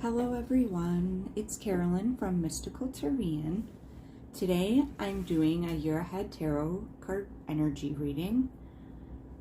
Hello everyone, it's Carolyn from Mystical Terrain. Today I'm doing a year ahead tarot card energy reading.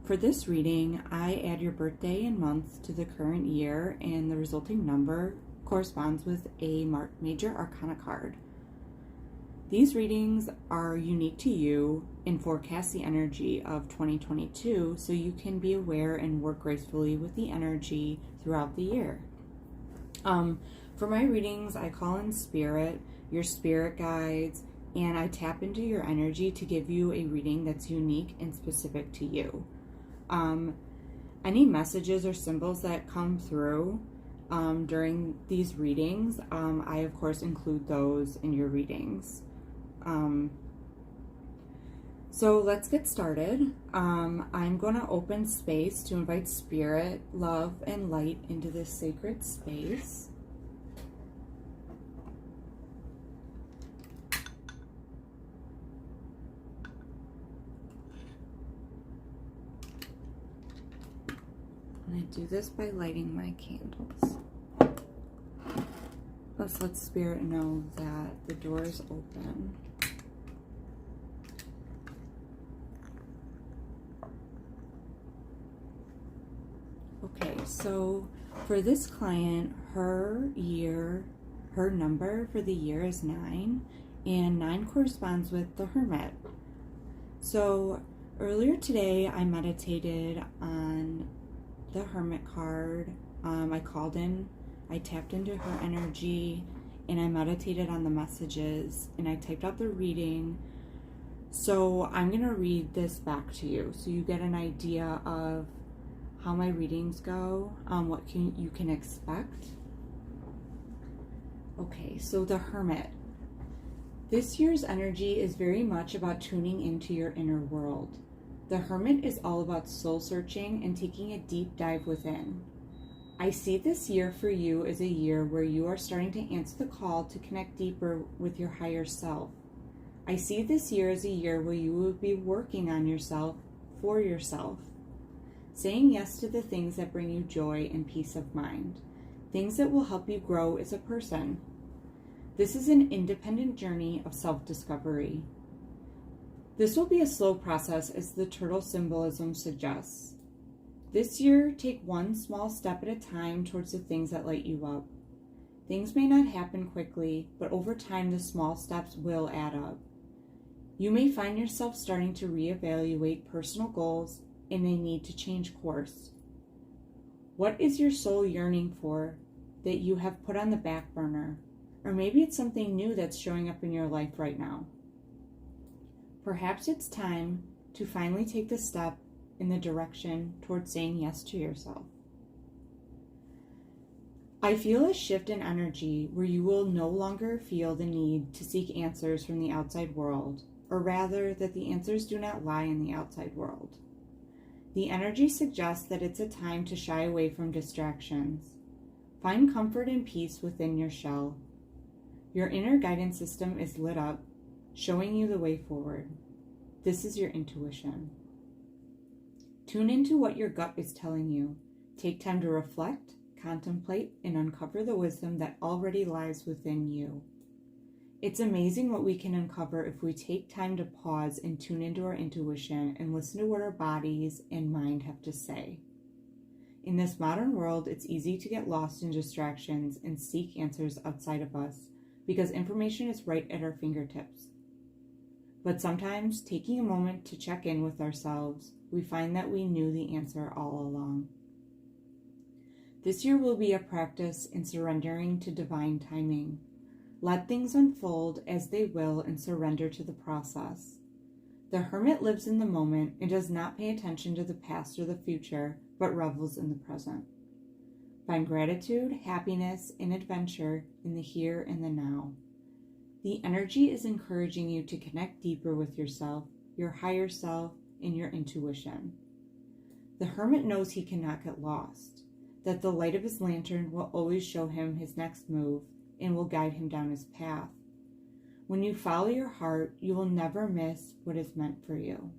For this reading, I add your birthday and month to the current year, and the resulting number corresponds with a major arcana card. These readings are unique to you and forecast the energy of 2022 so you can be aware and work gracefully with the energy throughout the year. For my readings, I call in spirit, your spirit guides, and I tap into your energy to give you a reading that's unique and specific to you. Any messages or symbols that come through during these readings, I of course include those in your readings. So let's get started. I'm going to open space to invite spirit, love, and light into this sacred space. And I do this by lighting my candles. Let's let spirit know that the door is open. Okay, so for this client, her number for the year is 9, and 9 corresponds with the Hermit. So earlier today, I meditated on the Hermit card. I tapped into her energy, and I meditated on the messages, and I typed out the reading. So I'm going to read this back to you so you get an idea of how my readings go, what you can expect. Okay, so the Hermit. This year's energy is very much about tuning into your inner world. The Hermit is all about soul searching and taking a deep dive within. I see this year for you as a year where you are starting to answer the call to connect deeper with your higher self. I see this year as a year where you will be working on yourself for yourself. Saying yes to the things that bring you joy and peace of mind, things that will help you grow as a person. This is an independent journey of self-discovery. This will be a slow process, as the turtle symbolism suggests. This year, take one small step at a time towards the things that light you up. Things may not happen quickly, but over time the small steps will add up. You may find yourself starting to reevaluate personal goals and a need to change course. What is your soul yearning for that you have put on the back burner? Or maybe it's something new that's showing up in your life right now. Perhaps it's time to finally take the step in the direction towards saying yes to yourself. I feel a shift in energy where you will no longer feel the need to seek answers from the outside world, or rather that the answers do not lie in the outside world. The energy suggests that it's a time to shy away from distractions. Find comfort and peace within your shell. Your inner guidance system is lit up, showing you the way forward. This is your intuition. Tune into what your gut is telling you. Take time to reflect, contemplate, and uncover the wisdom that already lies within you. It's amazing what we can uncover if we take time to pause and tune into our intuition and listen to what our bodies and mind have to say. In this modern world, it's easy to get lost in distractions and seek answers outside of us because information is right at our fingertips. But sometimes, taking a moment to check in with ourselves, we find that we knew the answer all along. This year will be a practice in surrendering to divine timing. Let things unfold as they will and surrender to the process. The Hermit lives in the moment and does not pay attention to the past or the future, but revels in the present. Find gratitude, happiness, and adventure in the here and the now. The energy is encouraging you to connect deeper with yourself, your higher self, and your intuition. The Hermit knows he cannot get lost, that the light of his lantern will always show him his next move and will guide him down his path. When you follow your heart, you will never miss what is meant for you.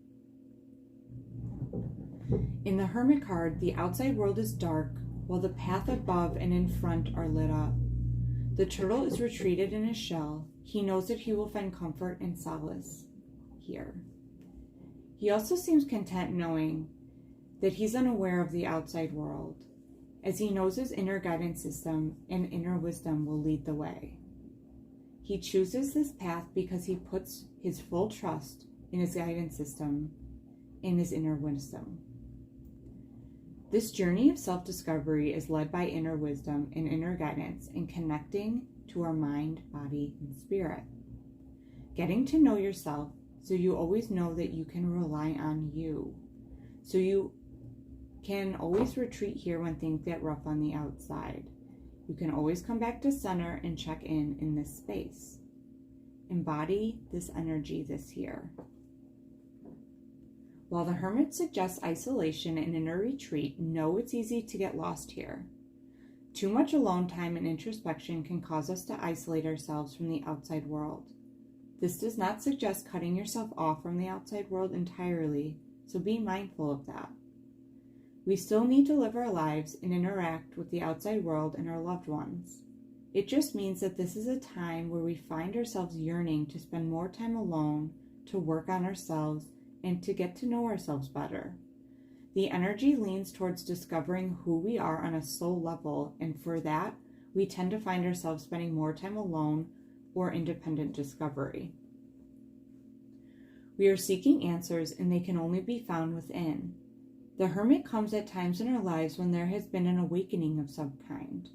In the Hermit card, the outside world is dark, while the path above and in front are lit up. The turtle is retreated in his shell. He knows that he will find comfort and solace here. He also seems content knowing that he's unaware of the outside world, as he knows his inner guidance system and inner wisdom will lead the way. He chooses this path because he puts his full trust in his guidance system and his inner wisdom. This journey of self-discovery is led by inner wisdom and inner guidance in connecting to our mind, body, and spirit. Getting to know yourself so you always know that you can rely on you. So you can always retreat here when things get rough on the outside. You can always come back to center and check in this space. Embody this energy this year. While the Hermit suggests isolation and inner retreat, know it's easy to get lost here. Too much alone time and introspection can cause us to isolate ourselves from the outside world. This does not suggest cutting yourself off from the outside world entirely, so be mindful of that. We still need to live our lives and interact with the outside world and our loved ones. It just means that this is a time where we find ourselves yearning to spend more time alone, to work on ourselves, and to get to know ourselves better. The energy leans towards discovering who we are on a soul level, and for that, we tend to find ourselves spending more time alone or independent discovery. We are seeking answers, and they can only be found within. The Hermit comes at times in our lives when there has been an awakening of some kind,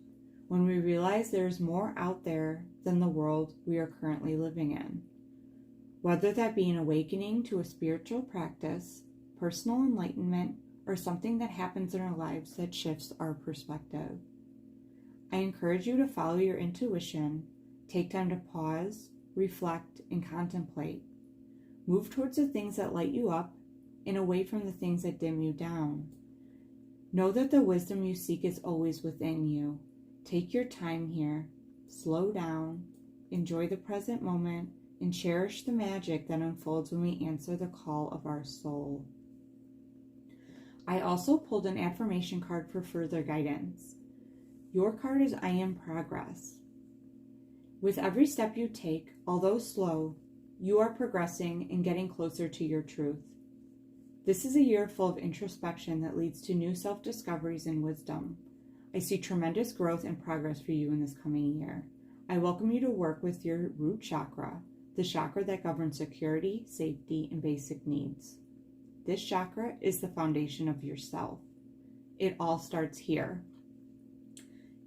when we realize there is more out there than the world we are currently living in. Whether that be an awakening to a spiritual practice, personal enlightenment, or something that happens in our lives that shifts our perspective. I encourage you to follow your intuition, take time to pause, reflect, and contemplate. Move towards the things that light you up and away from the things that dim you down. Know that the wisdom you seek is always within you. Take your time here, slow down, enjoy the present moment, and cherish the magic that unfolds when we answer the call of our soul. I also pulled an affirmation card for further guidance. Your card is I am progress. With every step you take, although slow, you are progressing and getting closer to your truth. This is a year full of introspection that leads to new self-discoveries and wisdom. I see tremendous growth and progress for you in this coming year. I welcome you to work with your root chakra, the chakra that governs security, safety, and basic needs. This chakra is the foundation of yourself. It all starts here.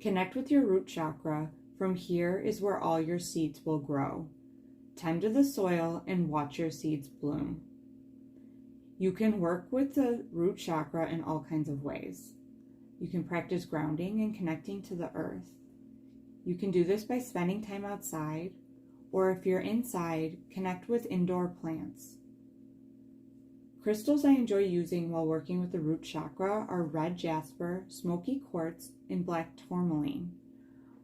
Connect with your root chakra. From here is where all your seeds will grow. Tend to the soil and watch your seeds bloom. You can work with the root chakra in all kinds of ways. You can practice grounding and connecting to the earth. You can do this by spending time outside, or if you're inside, connect with indoor plants. Crystals I enjoy using while working with the root chakra are red jasper, smoky quartz, and black tourmaline.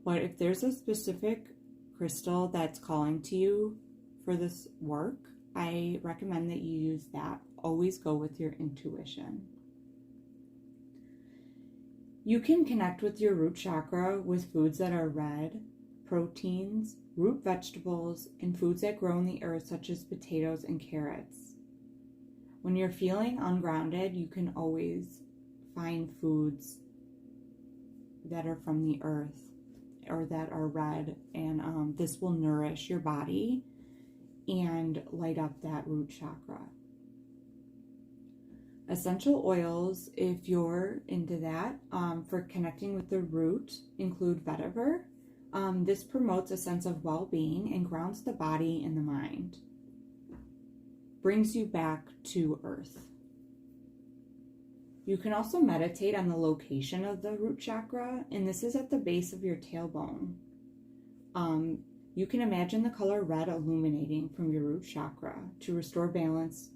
But if there's a specific crystal that's calling to you for this work, I recommend that you use that. Always go with your intuition. You can connect with your root chakra with foods that are red, proteins, root vegetables, and foods that grow in the earth such as potatoes and carrots. When you're feeling ungrounded, you can always find foods that are from the earth or that are red, and this will nourish your body and light up that root chakra. Essential oils, if you're into that, for connecting with the root, include vetiver. This promotes a sense of well-being and grounds the body and the mind. Brings you back to earth. You can also meditate on the location of the root chakra, and this is at the base of your tailbone. You can imagine the color red illuminating from your root chakra to restore balance,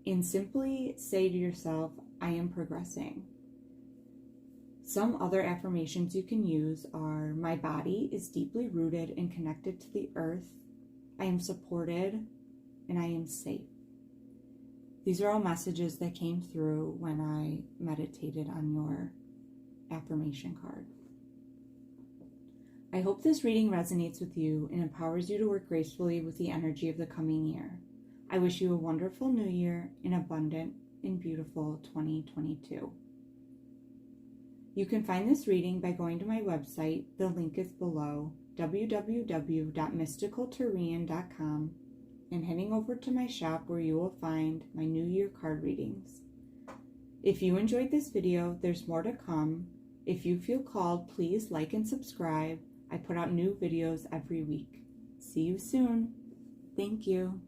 and simply say to yourself, I am progressing. Some other affirmations you can use are, my body is deeply rooted and connected to the earth. I am supported and I am safe. These are all messages that came through when I meditated on your affirmation card. I hope this reading resonates with you and empowers you to work gracefully with the energy of the coming year. I wish you a wonderful new year, an abundant and beautiful 2022. You can find this reading by going to my website. The link is below, www.mysticalterrain.com, and heading over to my shop where you will find my New Year card readings. If you enjoyed this video, there's more to come. If you feel called, please like and subscribe. I put out new videos every week. See you soon. Thank you.